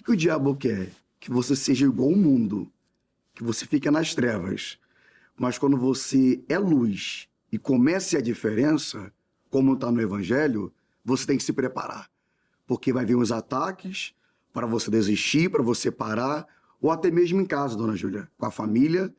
que o diabo quer? Que você seja igual ao mundo, que você fique nas trevas. Mas quando você é luz e comece a diferença, como está no Evangelho, você tem que se preparar. Porque vai vir os ataques para você desistir, para você parar, ou até mesmo em casa, dona Júlia, com a família.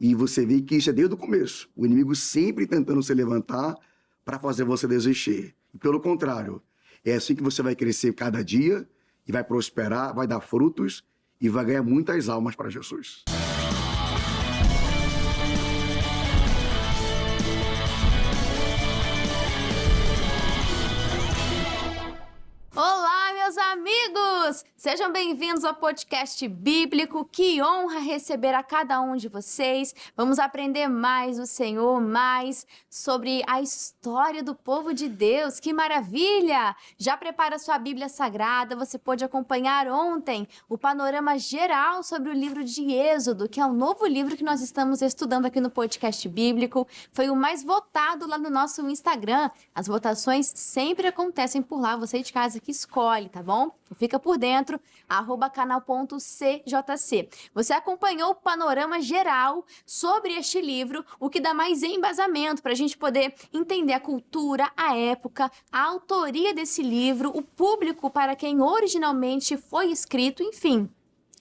E você vê que isso é desde o começo. O inimigo sempre tentando se levantar para fazer você desistir. E pelo contrário, é assim que você vai crescer cada dia e vai prosperar, vai dar frutos e vai ganhar muitas almas para Jesus. Olá, meus amigos! Sejam bem-vindos ao podcast bíblico. Que honra receber a cada um de vocês. Vamos aprender mais do Senhor, mais sobre a história do povo de Deus. Que maravilha! Já prepara sua Bíblia Sagrada. Você pôde acompanhar ontem o panorama geral sobre o livro de Êxodo, que é o novo livro que nós estamos estudando aqui no podcast bíblico. Foi o mais votado lá no nosso Instagram. As votações sempre acontecem por lá. Você de casa que escolhe, tá bom? Fica por dentro, @canal.cjc. Você acompanhou o panorama geral sobre este livro, o que dá mais embasamento para a gente poder entender a cultura, a época, a autoria desse livro, o público para quem originalmente foi escrito, enfim.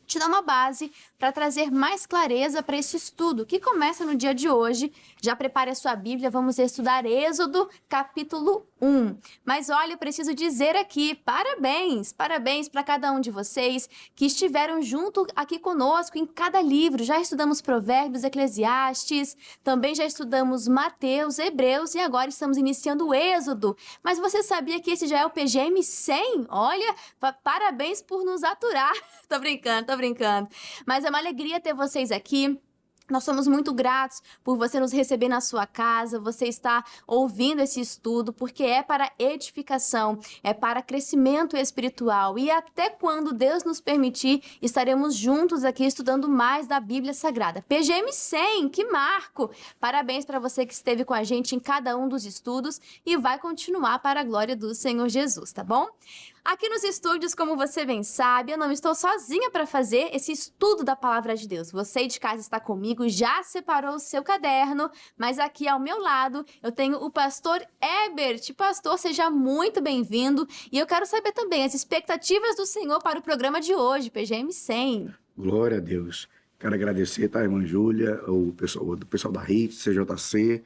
Te dá uma base para trazer mais clareza para esse estudo, que começa no dia de hoje. Já prepare a sua Bíblia, vamos estudar Êxodo, capítulo 1. Mas olha, eu preciso dizer aqui, parabéns para cada um de vocês que estiveram junto aqui conosco em cada livro. Já estudamos Provérbios, Eclesiastes, também já estudamos Mateus, Hebreus e agora estamos iniciando o Êxodo. Mas você sabia que esse já é o PGM 100? Olha, parabéns por nos aturar. Tô brincando. Mas é uma alegria ter vocês aqui. Nós somos muito gratos por você nos receber na sua casa, você está ouvindo esse estudo, porque é para edificação, é para crescimento espiritual. E até quando Deus nos permitir, estaremos juntos aqui estudando mais da Bíblia Sagrada. PGM 100, que marco! Parabéns para você que esteve com a gente em cada um dos estudos e vai continuar para a glória do Senhor Jesus, tá bom? Aqui nos estúdios, como você bem sabe, eu não estou sozinha para fazer esse estudo da Palavra de Deus. Você de casa está comigo, já separou o seu caderno, mas aqui ao meu lado eu tenho o pastor Ebert. Pastor, seja muito bem-vindo. E eu quero saber também as expectativas do Senhor para o programa de hoje, PGM 100. Glória a Deus. Quero agradecer, tá, irmã Júlia, o pessoal da RIT, CJC.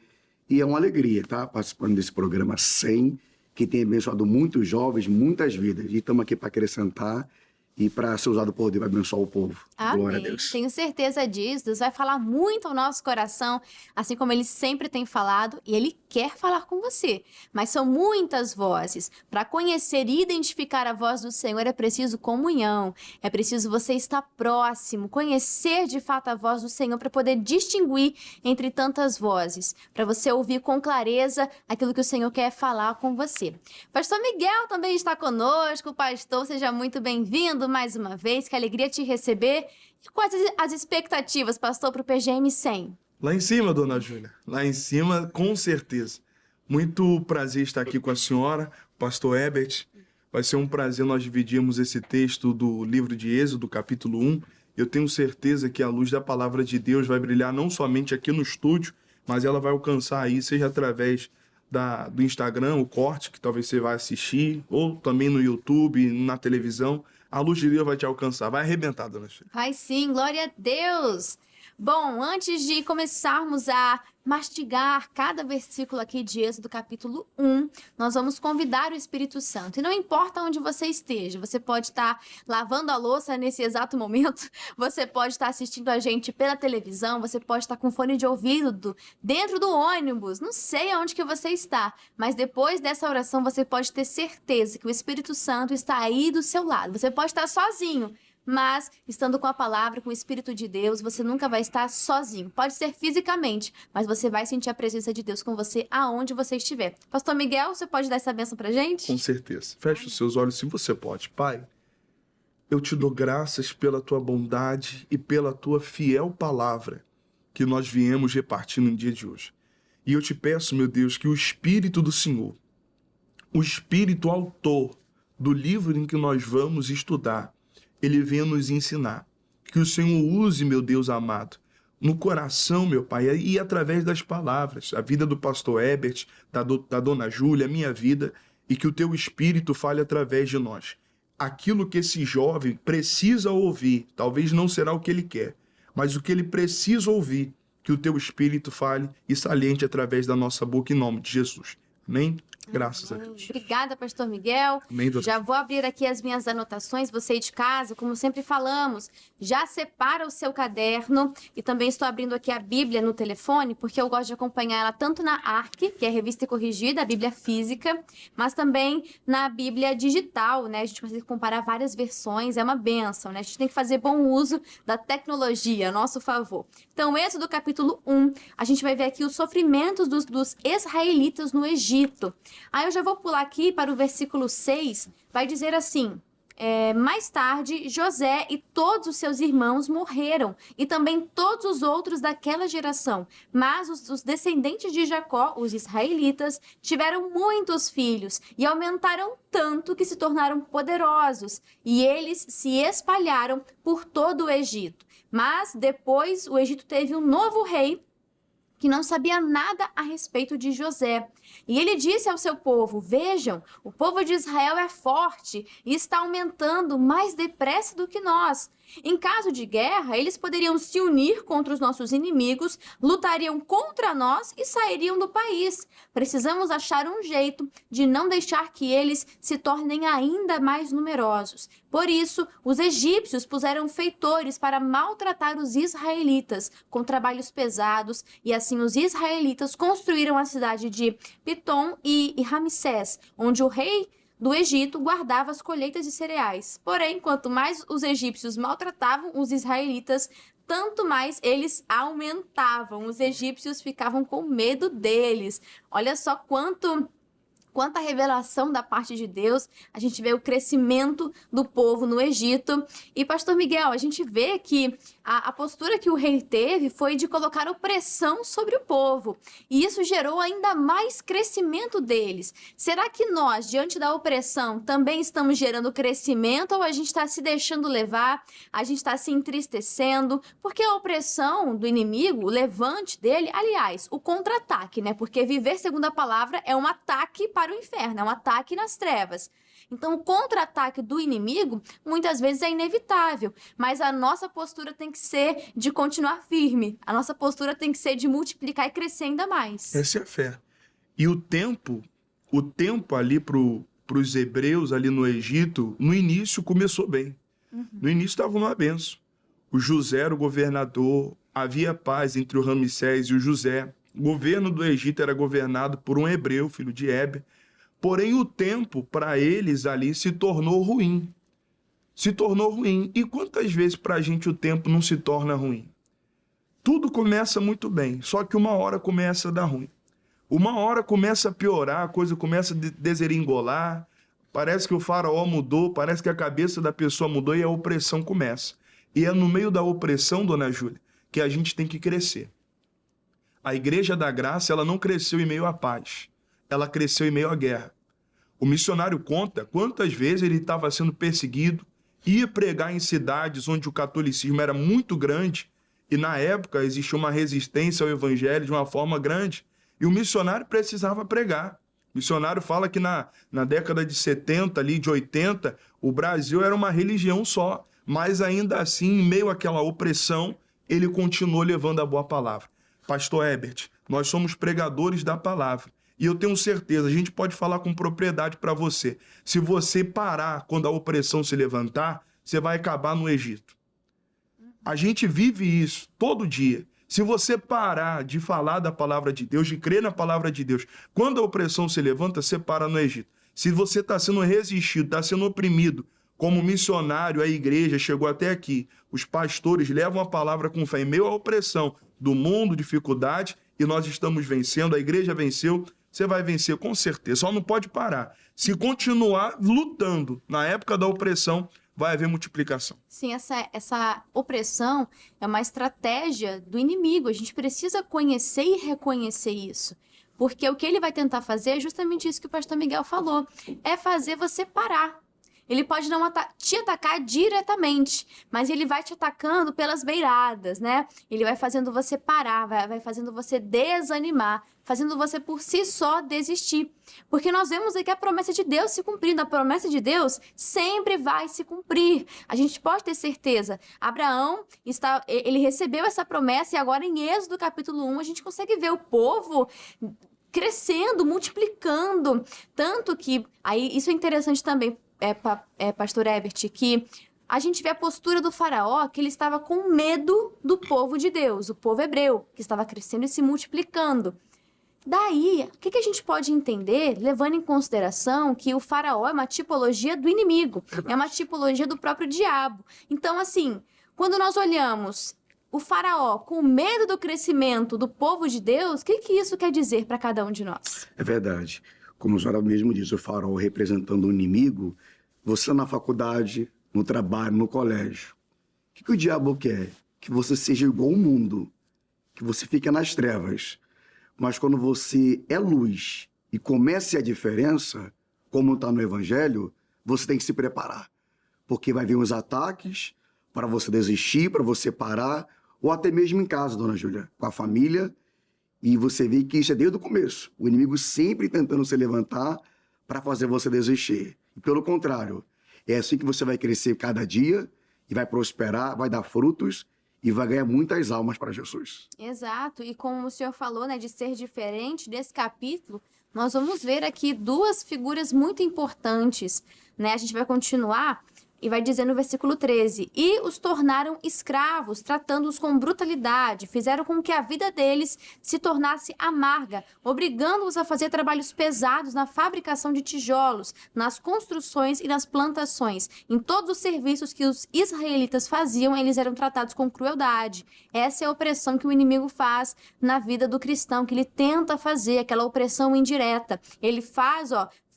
E é uma alegria, tá, participando desse programa 100, que tem abençoado muitos jovens, muitas vidas. E estamos aqui para acrescentar e para ser usado por Deus, para abençoar o povo. Amém. Glória a Deus. Tenho certeza disso. Deus vai falar muito ao nosso coração, assim como Ele sempre tem falado, e Ele quer falar com você. Mas são muitas vozes. Para conhecer e identificar a voz do Senhor é preciso comunhão. É preciso você estar próximo, conhecer de fato a voz do Senhor para poder distinguir entre tantas vozes, para você ouvir com clareza aquilo que o Senhor quer falar com você. Pastor Miguel também está conosco. Pastor, seja muito bem-vindo mais uma vez, que alegria te receber. E quais as expectativas, pastor, para o PGM 100? Lá em cima, dona Júlia, lá em cima, com certeza. Muito prazer estar aqui com a senhora, pastor Ebert. Vai ser um prazer nós dividirmos esse texto do livro de Êxodo, capítulo 1. Eu tenho certeza que a luz da palavra de Deus vai brilhar não somente aqui no estúdio, mas ela vai alcançar aí, seja através do Instagram, o corte, que talvez você vá assistir, ou também no YouTube, na televisão. A luz de Deus vai te alcançar, vai arrebentar, dona Júlia. Vai sim, glória a Deus! Bom, antes de começarmos a mastigar cada versículo aqui de Êxodo capítulo 1, nós vamos convidar o Espírito Santo. E não importa onde você esteja, você pode estar lavando a louça nesse exato momento, você pode estar assistindo a gente pela televisão, você pode estar com fone de ouvido dentro do ônibus, não sei aonde que você está, mas depois dessa oração você pode ter certeza que o Espírito Santo está aí do seu lado. Você pode estar sozinho, mas estando com a palavra, com o Espírito de Deus, você nunca vai estar sozinho. Pode ser fisicamente, mas você vai sentir a presença de Deus com você aonde você estiver. Pastor Miguel, você pode dar essa bênção pra gente? Com certeza. Feche os seus olhos se você pode. Pai, eu te dou graças pela tua bondade e pela tua fiel palavra que nós viemos repartir no dia de hoje. E eu te peço, meu Deus, que o Espírito do Senhor, o Espírito autor do livro em que nós vamos estudar, ele venha nos ensinar. Que o Senhor use, meu Deus amado, no coração, meu Pai, e através das palavras, a vida do pastor Herbert, da dona Júlia, a minha vida, e que o teu Espírito fale através de nós. Aquilo que esse jovem precisa ouvir, talvez não será o que ele quer, mas o que ele precisa ouvir, que o teu Espírito fale e saliente através da nossa boca, em nome de Jesus. Amém? Graças a Deus. Obrigada, pastor Miguel. Amém, doutor. Já vou abrir aqui as minhas anotações. Você aí de casa, como sempre falamos, já separa o seu caderno. E também estou abrindo aqui a Bíblia no telefone, porque eu gosto de acompanhar ela tanto na ARC, que é a Revista e Corrigida, a Bíblia física, mas também na Bíblia digital, né? A gente consegue comparar várias versões, é uma bênção, né? A gente tem que fazer bom uso da tecnologia a nosso favor. Então, Êxodo capítulo 1, a gente vai ver aqui os sofrimentos dos israelitas no Egito. Aí eu já vou pular aqui para o versículo 6, vai dizer assim: mais tarde, José e todos os seus irmãos morreram, e também todos os outros daquela geração. Mas os descendentes de Jacó, os israelitas, tiveram muitos filhos e aumentaram tanto que se tornaram poderosos, e eles se espalharam por todo o Egito. Mas depois o Egito teve um novo rei, que não sabia nada a respeito de José. E ele disse ao seu povo: vejam, o povo de Israel é forte e está aumentando mais depressa do que nós. Em caso de guerra, eles poderiam se unir contra os nossos inimigos, lutariam contra nós e sairiam do país. Precisamos achar um jeito de não deixar que eles se tornem ainda mais numerosos. Por isso, os egípcios puseram feitores para maltratar os israelitas com trabalhos pesados, e assim os israelitas construíram a cidade de Pitom e Ramsés, onde o rei do Egito guardava as colheitas de cereais. Porém, quanto mais os egípcios maltratavam os israelitas, tanto mais eles aumentavam. Os egípcios ficavam com medo deles. Olha só quanta revelação da parte de Deus. A gente vê o crescimento do povo no Egito. E, pastor Miguel, a gente vê que a postura que o rei teve foi de colocar opressão sobre o povo. E isso gerou ainda mais crescimento deles. Será que nós, diante da opressão, também estamos gerando crescimento, ou a gente está se deixando levar, a gente está se entristecendo? Porque a opressão do inimigo, o levante dele, aliás, o contra-ataque, né? Porque viver segundo a palavra é um ataque para o inferno, é um ataque nas trevas. Então, o contra-ataque do inimigo, muitas vezes, é inevitável, mas a nossa postura tem que ser de continuar firme, a nossa postura tem que ser de multiplicar e crescer ainda mais. Essa é a fé. E o tempo ali para os hebreus ali no Egito, no início começou bem. No início estava uma benção. O José era o governador, havia paz entre o Ramsés e o José. O governo do Egito era governado por um hebreu, filho de Heber. Porém, o tempo para eles ali se tornou ruim. Se tornou ruim. E quantas vezes para a gente o tempo não se torna ruim? Tudo começa muito bem, só que uma hora começa a dar ruim. Uma hora começa a piorar, a coisa começa a deseringolar. Parece que o faraó mudou, parece que a cabeça da pessoa mudou e a opressão começa. E é no meio da opressão, dona Júlia, que a gente tem que crescer. A Igreja da Graça, ela não cresceu em meio à paz. Ela cresceu em meio à guerra. O missionário conta quantas vezes ele estava sendo perseguido, ia pregar em cidades onde o catolicismo era muito grande, e na época existia uma resistência ao evangelho de uma forma grande, e o missionário precisava pregar. O missionário fala que na década de 70, ali, de 80, o Brasil era uma religião só, mas ainda assim, em meio àquela opressão, ele continuou levando a boa palavra. Pastor Herbert, nós somos pregadores da palavra. E eu tenho certeza, a gente pode falar com propriedade para você. Se você parar quando a opressão se levantar, você vai acabar no Egito. A gente vive isso todo dia. Se você parar de falar da palavra de Deus, de crer na palavra de Deus, quando a opressão se levanta, você para no Egito. Se você está sendo resistido, está sendo oprimido, como missionário, a igreja chegou até aqui, os pastores levam a palavra com fé em meio à opressão do mundo, dificuldade, e nós estamos vencendo, a igreja venceu. Você vai vencer com certeza, só não pode parar. Se continuar lutando na época da opressão, vai haver multiplicação. Sim, essa opressão é uma estratégia do inimigo. A gente precisa conhecer e reconhecer isso. Porque o que ele vai tentar fazer é justamente isso que o pastor Miguel falou. É fazer você parar. ele pode não te atacar diretamente, mas ele vai te atacando pelas beiradas, né? Ele vai fazendo você parar, vai fazendo você desanimar, fazendo você por si só desistir. Porque nós vemos aqui a promessa de Deus se cumprindo. A promessa de Deus sempre vai se cumprir. A gente pode ter certeza. Abraão, ele recebeu essa promessa e agora em Êxodo capítulo 1 a gente consegue ver o povo crescendo, multiplicando. Tanto que, aí isso é interessante também, pastor Herbert, que a gente vê a postura do faraó, que ele estava com medo do povo de Deus, o povo hebreu, que estava crescendo e se multiplicando. Daí, o que a gente pode entender, levando em consideração que o faraó é uma tipologia do inimigo, é uma tipologia do próprio diabo. Então, assim, quando nós olhamos o faraó com medo do crescimento do povo de Deus, o que isso quer dizer para cada um de nós? É verdade. Como a senhora mesmo disse, o faraó representando o inimigo, você na faculdade, no trabalho, no colégio. O que o diabo quer? Que você seja igual ao mundo, que você fique nas trevas. Mas quando você é luz e comece a diferença, como está no Evangelho, você tem que se preparar. Porque vai vir os ataques para você desistir, para você parar, ou até mesmo em casa, dona Júlia, com a família. E você vê que isso é desde o começo. O inimigo sempre tentando se levantar para fazer você desistir. E pelo contrário, é assim que você vai crescer cada dia e vai prosperar, vai dar frutos e vai ganhar muitas almas para Jesus. Exato. E como o senhor falou, né, de ser diferente desse capítulo, nós vamos ver aqui duas figuras muito importantes, né? A gente vai continuar e vai dizer no versículo 13: e os tornaram escravos, tratando-os com brutalidade, fizeram com que a vida deles se tornasse amarga, obrigando-os a fazer trabalhos pesados na fabricação de tijolos, nas construções e nas plantações. Em todos os serviços que os israelitas faziam, eles eram tratados com crueldade. Essa é a opressão que o inimigo faz na vida do cristão, que ele tenta fazer, aquela opressão indireta. Ele faz,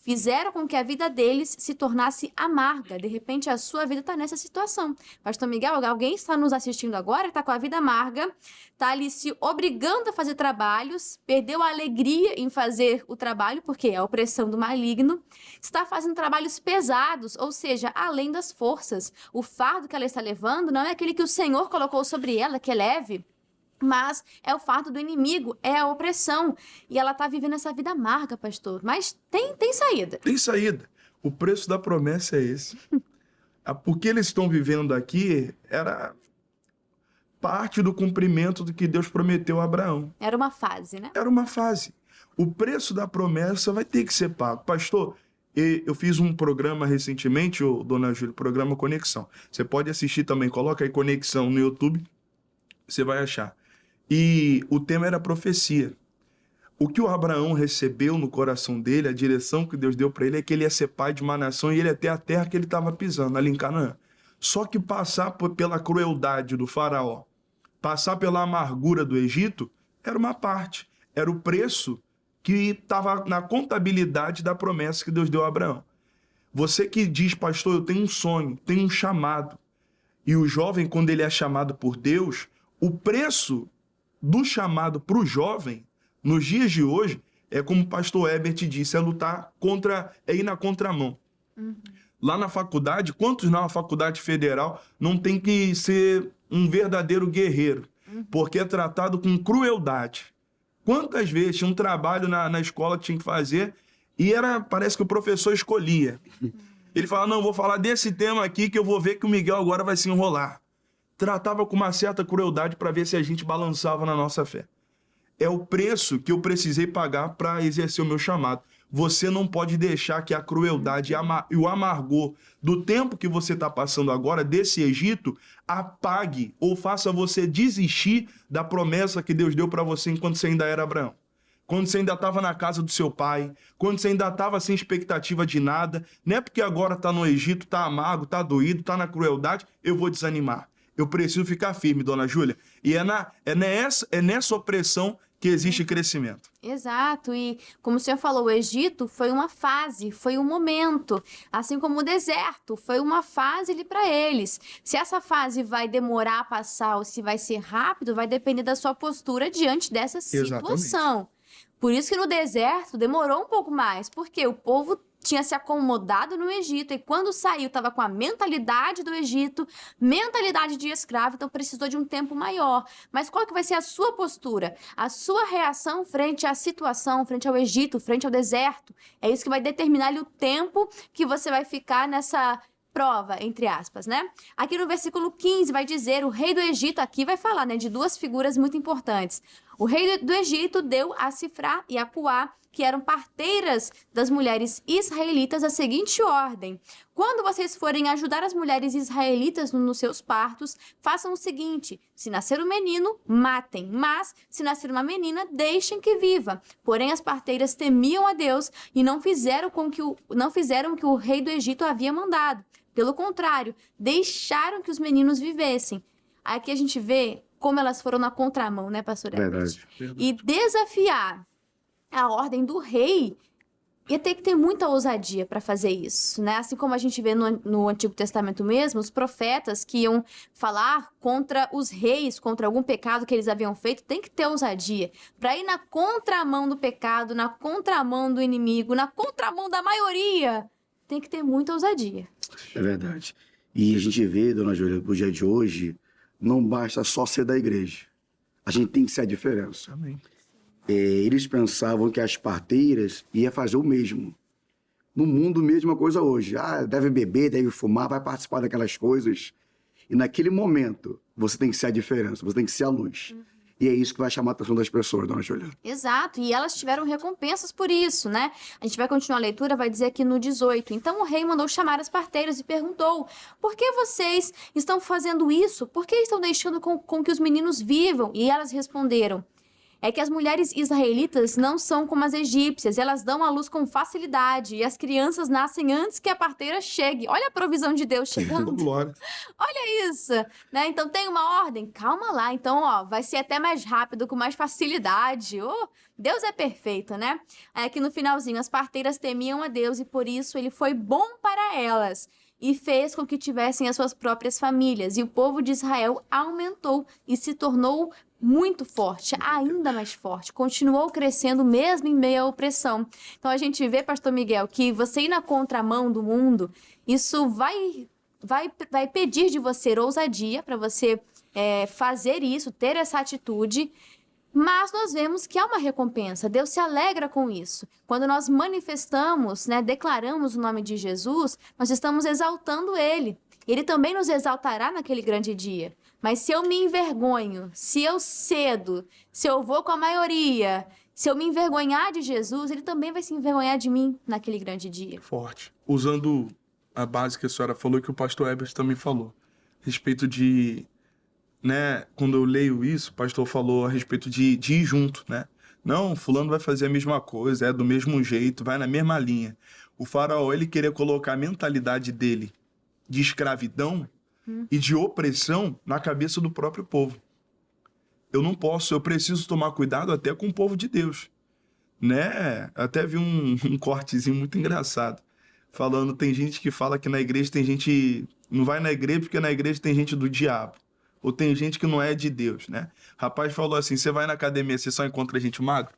fizeram com que a vida deles se tornasse amarga. De repente, a sua vida está nessa situação. Pastor Miguel, alguém está nos assistindo agora, está com a vida amarga, está ali se obrigando a fazer trabalhos, perdeu a alegria em fazer o trabalho, porque é a opressão do maligno, está fazendo trabalhos pesados, ou seja, além das forças. O fardo que ela está levando não é aquele que o Senhor colocou sobre ela, que é leve, mas é o fardo do inimigo, é a opressão. E ela está vivendo essa vida amarga, pastor. Mas tem saída. Tem saída. O preço da promessa é esse. O que eles estão vivendo aqui era parte do cumprimento do que Deus prometeu a Abraão. Era uma fase, né? Era uma fase. O preço da promessa vai ter que ser pago. Pastor, eu fiz um programa recentemente, dona Júlia, programa Conexão. Você pode assistir também, coloca aí Conexão no YouTube, você vai achar. E o tema era profecia. O que o Abraão recebeu no coração dele, a direção que Deus deu para ele, é que ele ia ser pai de uma nação e ele ia ter a terra que ele estava pisando, ali em Canaã. Só que passar pela crueldade do faraó, passar pela amargura do Egito, era uma parte. Era o preço que estava na contabilidade da promessa que Deus deu a Abraão. Você que diz, pastor, eu tenho um sonho, tenho um chamado. E o jovem, quando ele é chamado por Deus, o preço do chamado para o jovem, nos dias de hoje, é como o pastor Herbert disse, é lutar é ir na contramão. Uhum. Lá na faculdade, quantos na faculdade federal não tem que ser um verdadeiro guerreiro? Uhum. Porque é tratado com crueldade. Quantas vezes tinha um trabalho na escola que tinha que fazer e parece que o professor escolhia. Uhum. Ele fala, não, vou falar desse tema aqui que eu vou ver que o Miguel agora vai se enrolar. Tratava com uma certa crueldade para ver se a gente balançava na nossa fé. É o preço que eu precisei pagar para exercer o meu chamado. Você não pode deixar que a crueldade e o amargor do tempo que você está passando agora, desse Egito, apague ou faça você desistir da promessa que Deus deu para você enquanto você ainda era Abraão. Quando você ainda estava na casa do seu pai, quando você ainda estava sem expectativa de nada, não é porque agora está no Egito, está amargo, está doído, está na crueldade, eu vou desanimar. Eu preciso ficar firme, dona Júlia. E é nessa opressão que existe crescimento. Exato. E como o senhor falou, o Egito foi uma fase, foi um momento. Assim como o deserto foi uma fase ali para eles. Se essa fase vai demorar a passar ou se vai ser rápido, vai depender da sua postura diante dessa situação. Exatamente. Por isso que no deserto demorou um pouco mais, porque o povo tinha se acomodado no Egito e quando saiu estava com a mentalidade do Egito, mentalidade de escravo, então precisou de um tempo maior. Mas qual que vai ser a sua postura? A sua reação frente à situação, frente ao Egito, frente ao deserto? É isso que vai determinar ali o tempo que você vai ficar nessa prova, entre aspas, né? Aqui no versículo 15 vai dizer, o rei do Egito, aqui vai falar, né, de duas figuras muito importantes. O rei do Egito deu a Sifrá e a Puá, que eram parteiras das mulheres israelitas, a seguinte ordem: quando vocês forem ajudar as mulheres israelitas nos seus partos, façam o seguinte: se nascer um menino, matem, mas se nascer uma menina, deixem que viva. Porém, as parteiras temiam a Deus e não fizeram o que o rei do Egito havia mandado. Pelo contrário, deixaram que os meninos vivessem. Aqui a gente vê como elas foram na contramão, né, pastor Herbert? Verdade. E desafiar a ordem do rei ia ter que ter muita ousadia para fazer isso, né? Assim como a gente vê no Antigo Testamento mesmo, os profetas que iam falar contra os reis, contra algum pecado que eles haviam feito, tem que ter ousadia. Para ir na contramão do pecado, na contramão do inimigo, na contramão da maioria, tem que ter muita ousadia. É verdade. E a gente vê, dona Júlia, no dia de hoje, não basta só ser da igreja. A gente tem que ser a diferença. Amém. Eles pensavam que as parteiras iam fazer o mesmo. No mundo, mesma coisa hoje. Deve beber, deve fumar, vai participar daquelas coisas. E naquele momento, você tem que ser a diferença, você tem que ser a luz. E é isso que vai chamar a atenção das pessoas, dona Júlia. Exato, e elas tiveram recompensas por isso, né? A gente vai continuar a leitura, vai dizer aqui no 18. Então o rei mandou chamar as parteiras e perguntou: por que vocês estão fazendo isso? Por que estão deixando com que os meninos vivam? E elas responderam: é que as mulheres israelitas não são como as egípcias, elas dão à luz com facilidade e as crianças nascem antes que a parteira chegue. Olha a provisão de Deus chegando. Glória. Olha isso, né? Então tem uma ordem, calma lá. Então, ó, vai ser até mais rápido, com mais facilidade. Oh, Deus é perfeito, né? Aqui no finalzinho, as parteiras temiam a Deus e por isso ele foi bom para elas e fez com que tivessem as suas próprias famílias. E o povo de Israel aumentou e se tornou muito forte, ainda mais forte. Continuou crescendo mesmo em meio à opressão. Então a gente vê, pastor Miguel, que você ir na contramão do mundo, isso vai pedir de você ousadia para você fazer isso, ter essa atitude. Mas nós vemos que há uma recompensa. Deus se alegra com isso. Quando nós manifestamos, né, declaramos o nome de Jesus, nós estamos exaltando Ele. Ele também nos exaltará naquele grande dia. Mas se eu me envergonho, se eu cedo, se eu vou com a maioria, se eu me envergonhar de Jesus, Ele também vai se envergonhar de mim naquele grande dia. Forte. Usando a base que a senhora falou, que o pastor Herbert também falou, a respeito de, né, quando eu leio isso, o pastor falou a respeito de ir junto, né? Não, fulano vai fazer a mesma coisa, é do mesmo jeito, vai na mesma linha. O faraó, ele queria colocar a mentalidade dele de escravidão e de opressão na cabeça do próprio povo. Eu preciso tomar cuidado até com o povo de Deus, né? Até vi um cortezinho muito engraçado, falando, tem gente que fala que na igreja tem gente, não vai na igreja porque na igreja tem gente do diabo, ou tem gente que não é de Deus, né? Rapaz falou assim, você vai na academia, você só encontra gente magra?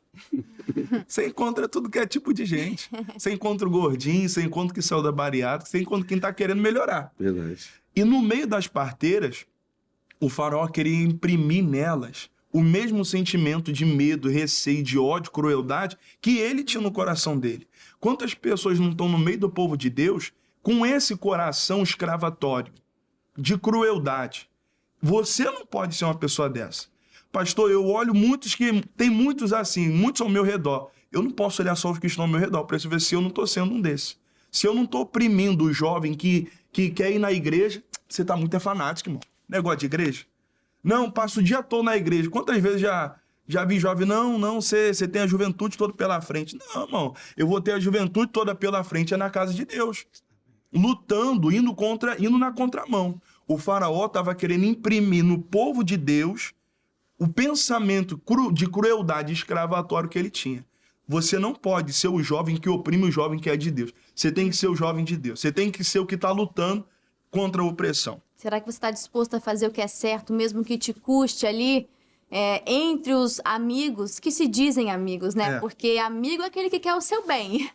Você encontra tudo que é tipo de gente. Você encontra o gordinho, você encontra o que saiu da bariátrica, você encontra quem tá querendo melhorar. Verdade. E no meio das parteiras, o faraó queria imprimir nelas o mesmo sentimento de medo, receio, de ódio, crueldade que ele tinha no coração dele. Quantas pessoas não estão no meio do povo de Deus com esse coração escravatório, de crueldade? Você não pode ser uma pessoa dessa. Pastor, eu olho tem muitos assim, muitos ao meu redor. Eu não posso olhar só os que estão ao meu redor, eu preciso ver se eu não estou sendo um desses. Se eu não estou oprimindo o jovem que quer ir na igreja, você está muito fanático, irmão. Negócio de igreja. Não, passo o dia todo na igreja. Quantas vezes já vi jovem, não, você tem a juventude toda pela frente. Não, irmão, eu vou ter a juventude toda pela frente, é na casa de Deus. Lutando, indo na contramão. O faraó estava querendo imprimir no povo de Deus o pensamento de crueldade escravatório que ele tinha. Você não pode ser o jovem que oprime o jovem que é de Deus. Você tem que ser o jovem de Deus. Você tem que ser o que está lutando contra a opressão. Será que você está disposto a fazer o que é certo, mesmo que te custe ali, entre os amigos, que se dizem amigos, né? Porque amigo é aquele que quer o seu bem.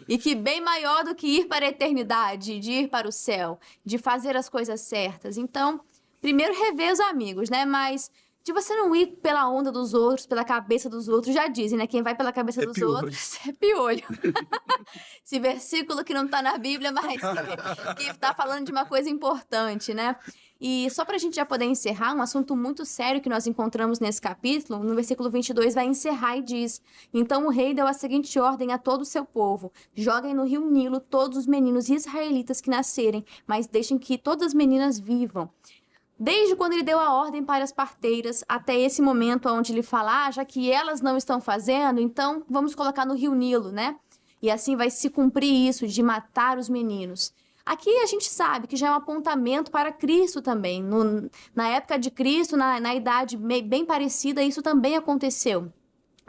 E que bem maior do que ir para a eternidade, de ir para o céu, de fazer as coisas certas. Então, primeiro rever os amigos, né? Mas de você não ir pela onda dos outros, pela cabeça dos outros, já dizem, né? Quem vai pela cabeça dos piolho. outros é piolho. Esse versículo que não tá na Bíblia, mas que tá falando de uma coisa importante, né? E só pra gente já poder encerrar, um assunto muito sério que nós encontramos nesse capítulo, no versículo 22 vai encerrar e diz: Então o rei deu a seguinte ordem a todo o seu povo: joguem no rio Nilo todos os meninos israelitas que nascerem, mas deixem que todas as meninas vivam. Desde quando ele deu a ordem para as parteiras até esse momento onde ele fala, já que elas não estão fazendo, então vamos colocar no rio Nilo, né? E assim vai se cumprir isso de matar os meninos. Aqui a gente sabe que já é um apontamento para Cristo também. Na época de Cristo, na idade bem parecida, isso também aconteceu.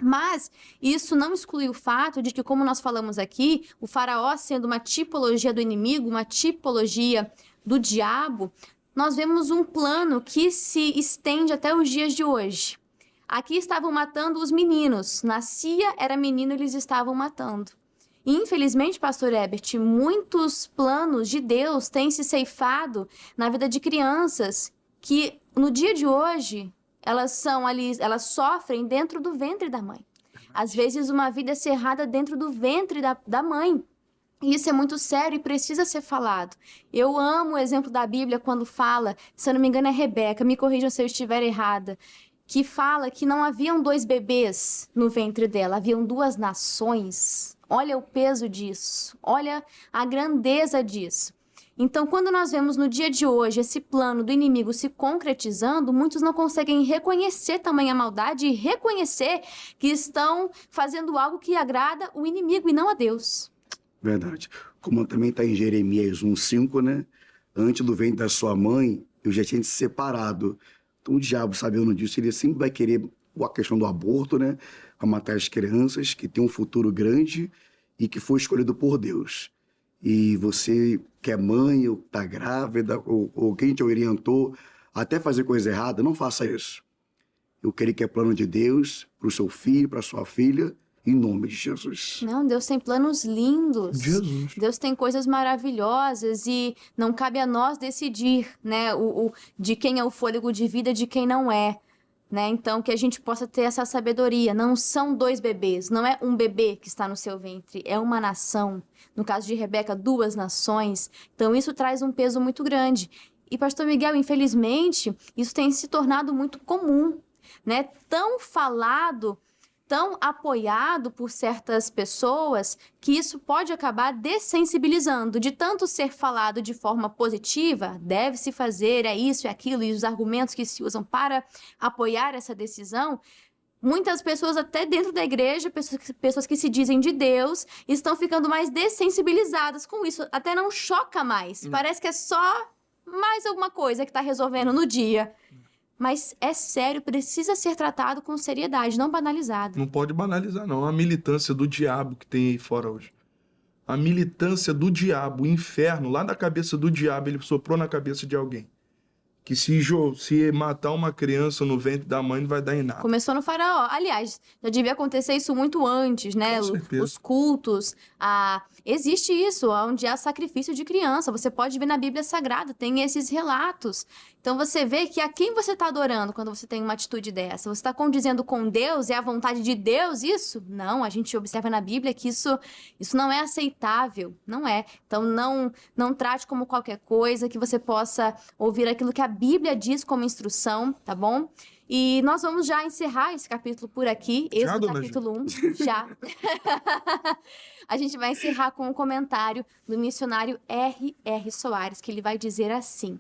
Mas isso não exclui o fato de que, como nós falamos aqui, o faraó sendo uma tipologia do inimigo, uma tipologia do diabo, nós vemos um plano que se estende até os dias de hoje. Aqui estavam matando os meninos. Nascia, era menino, eles estavam matando. E, infelizmente, pastor Herbert, muitos planos de Deus têm se ceifado na vida de crianças que, no dia de hoje, elas sofrem dentro do ventre da mãe. Às vezes, uma vida cerrada dentro do ventre da mãe. E isso é muito sério e precisa ser falado. Eu amo o exemplo da Bíblia quando fala, se eu não me engano é Rebeca, me corrijam se eu estiver errada, que fala que não haviam 2 bebês no ventre dela, haviam 2 nações. Olha o peso disso, olha a grandeza disso. Então, quando nós vemos no dia de hoje esse plano do inimigo se concretizando, muitos não conseguem reconhecer tamanha maldade e reconhecer que estão fazendo algo que agrada o inimigo e não a Deus. Verdade. Como também está em Jeremias 1,5, né? Antes do ventre da sua mãe, eu já tinha te separado. Então, o diabo, sabendo disso, ele sempre vai querer a questão do aborto, né? A matar as crianças que têm um futuro grande e que foi escolhido por Deus. E você que é mãe, ou está grávida, ou quem te orientou até fazer coisa errada, não faça isso. Eu creio que é plano de Deus para o seu filho, para a sua filha, em nome de Jesus. Não, Deus tem planos lindos. Jesus. Deus tem coisas maravilhosas e não cabe a nós decidir, né, de quem é o fôlego de vida, de quem não é. Né? Então, que a gente possa ter essa sabedoria. Não são 2 bebês, não é um bebê que está no seu ventre, é uma nação. No caso de Rebeca, 2 nações. Então, isso traz um peso muito grande. E, pastor Miguel, infelizmente, isso tem se tornado muito comum, né? Tão falado, tão apoiado por certas pessoas, que isso pode acabar dessensibilizando. De tanto ser falado de forma positiva, deve-se fazer, é isso, é aquilo, e os argumentos que se usam para apoiar essa decisão, muitas pessoas, até dentro da igreja, pessoas que se dizem de Deus, estão ficando mais dessensibilizadas com isso. Até não choca mais. Parece que é só mais alguma coisa que está resolvendo no dia. Mas é sério, precisa ser tratado com seriedade, não banalizado. Não pode banalizar, não. A militância do diabo que tem aí fora hoje. A militância do diabo, o inferno, lá da cabeça do diabo, ele soprou na cabeça de alguém. Que se matar uma criança no ventre da mãe não vai dar em nada. Começou no faraó. Aliás, já devia acontecer isso muito antes, né? Com certeza. Os cultos. Existe isso, onde há sacrifício de criança. Você pode ver na Bíblia Sagrada, tem esses relatos. Então você vê que a quem você está adorando quando você tem uma atitude dessa? Você está condizendo com Deus? É a vontade de Deus isso? Não, a gente observa na Bíblia que isso não é aceitável. Não é. Então não trate como qualquer coisa, que você possa ouvir aquilo que a Bíblia diz como instrução, tá bom? E nós vamos já encerrar esse capítulo por aqui. Esse Já, é o dona capítulo 1. Já. A gente vai encerrar com um comentário do missionário R.R. Soares, que ele vai dizer assim: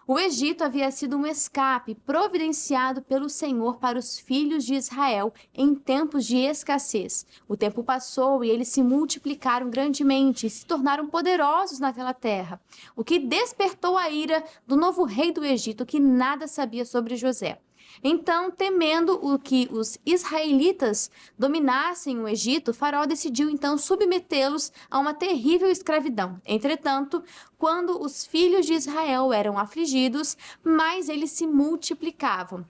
o Egito havia sido um escape providenciado pelo Senhor para os filhos de Israel em tempos de escassez. O tempo passou e eles se multiplicaram grandemente e se tornaram poderosos naquela terra, o que despertou a ira do novo rei do Egito, que nada sabia sobre José. Então, temendo que os israelitas dominassem o Egito, Faraó decidiu então submetê-los a uma terrível escravidão. Entretanto, quando os filhos de Israel eram afligidos, mais eles se multiplicavam.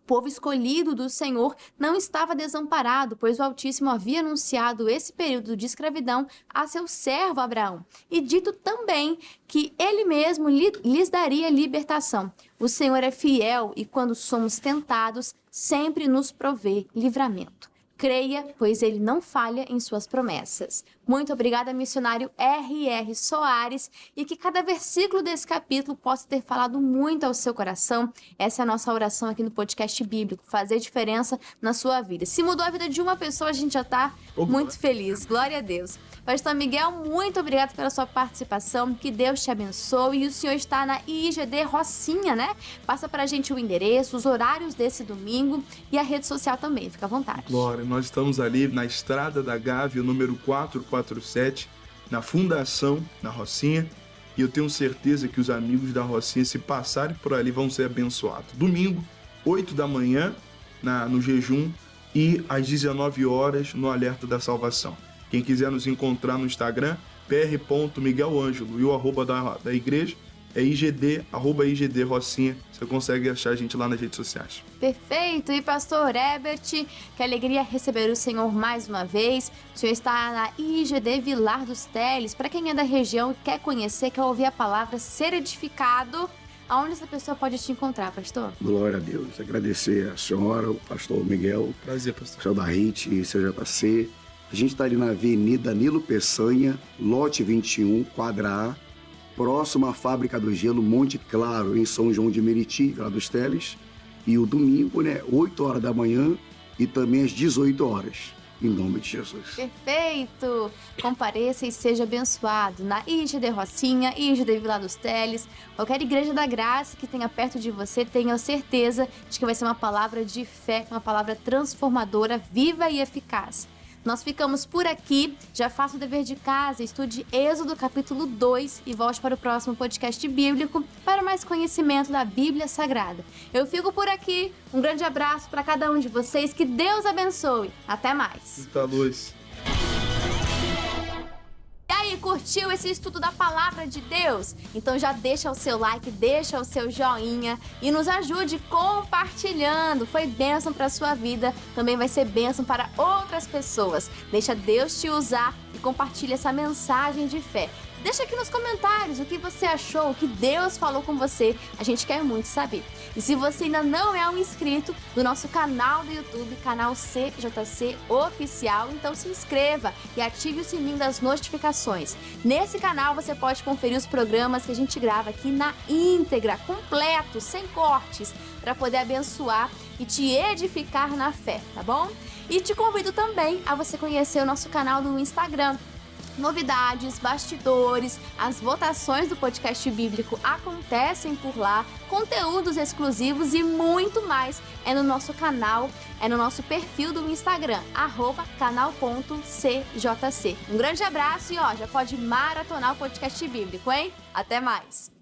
povo escolhido do Senhor não estava desamparado, pois o Altíssimo havia anunciado esse período de escravidão a seu servo Abraão, e dito também que ele mesmo lhes daria libertação. O Senhor é fiel e, quando somos tentados, sempre nos provê livramento. Creia, pois ele não falha em suas promessas. Muito obrigada, missionário R.R. Soares, e que cada versículo desse capítulo possa ter falado muito ao seu coração. Essa é a nossa oração aqui no Podcast Bíblico, fazer diferença na sua vida. Se mudou a vida de uma pessoa, a gente já está muito feliz. Glória a Deus. Pastor Miguel, muito obrigado pela sua participação, que Deus te abençoe. E o senhor está na IGD Rocinha, né? Passa pra gente o endereço, os horários desse domingo e a rede social também, fica à vontade. Glória, nós estamos ali na Estrada da Gávea, número 447, na Fundação, na Rocinha, e eu tenho certeza que os amigos da Rocinha, se passarem por ali, vão ser abençoados. Domingo, 8 da manhã, no jejum, e às 19 horas, no Alerta da Salvação. Quem quiser nos encontrar no Instagram, pr.miguelangelo, e o arroba da igreja é igd, @igd Rocinha. Você consegue achar a gente lá nas redes sociais. Perfeito! E pastor Herbert, que alegria receber o Senhor mais uma vez. O senhor está na IGD Vilar dos Teles. Para quem é da região e quer conhecer, quer ouvir a palavra, ser edificado, aonde essa pessoa pode te encontrar, pastor? Glória a Deus. Agradecer a senhora, o pastor Miguel, Prazer, pastor. pastor da RIT e CJC. A gente está ali na Avenida Nilo Peçanha, lote 21, quadra A, próximo à Fábrica do Gelo, Monte Claro, em São João de Meriti, Vila dos Teles. E o domingo, 8 horas da manhã e também às 18 horas, em nome de Jesus. Perfeito! Compareça e seja abençoado na IGD Rocinha, IGD Vila dos Teles, qualquer igreja da graça que tenha perto de você, tenha certeza de que vai ser uma palavra de fé, uma palavra transformadora, viva e eficaz. Nós ficamos por aqui, já faça o dever de casa, estude Êxodo capítulo 2 e volte para o próximo podcast bíblico para mais conhecimento da Bíblia Sagrada. Eu fico por aqui, um grande abraço para cada um de vocês, que Deus abençoe. Até mais! Muita luz. E aí, curtiu esse estudo da Palavra de Deus? Então já deixa o seu like, deixa o seu joinha e nos ajude compartilhando. Foi bênção para a sua vida, também vai ser bênção para outras pessoas. Deixa Deus te usar e compartilha essa mensagem de fé. Deixa aqui nos comentários o que você achou, o que Deus falou com você. A gente quer muito saber. E se você ainda não é um inscrito do nosso canal do YouTube, canal CJC Oficial, então se inscreva e ative o sininho das notificações. Nesse canal você pode conferir os programas que a gente grava aqui na íntegra, completo, sem cortes, para poder abençoar e te edificar na fé, tá bom? E te convido também a você conhecer o nosso canal do Instagram. Novidades, bastidores, as votações do podcast bíblico acontecem por lá, conteúdos exclusivos e muito mais é no nosso canal, é no nosso perfil do Instagram, @canal.cjc. Um grande abraço e já pode maratonar o podcast bíblico, hein? Até mais!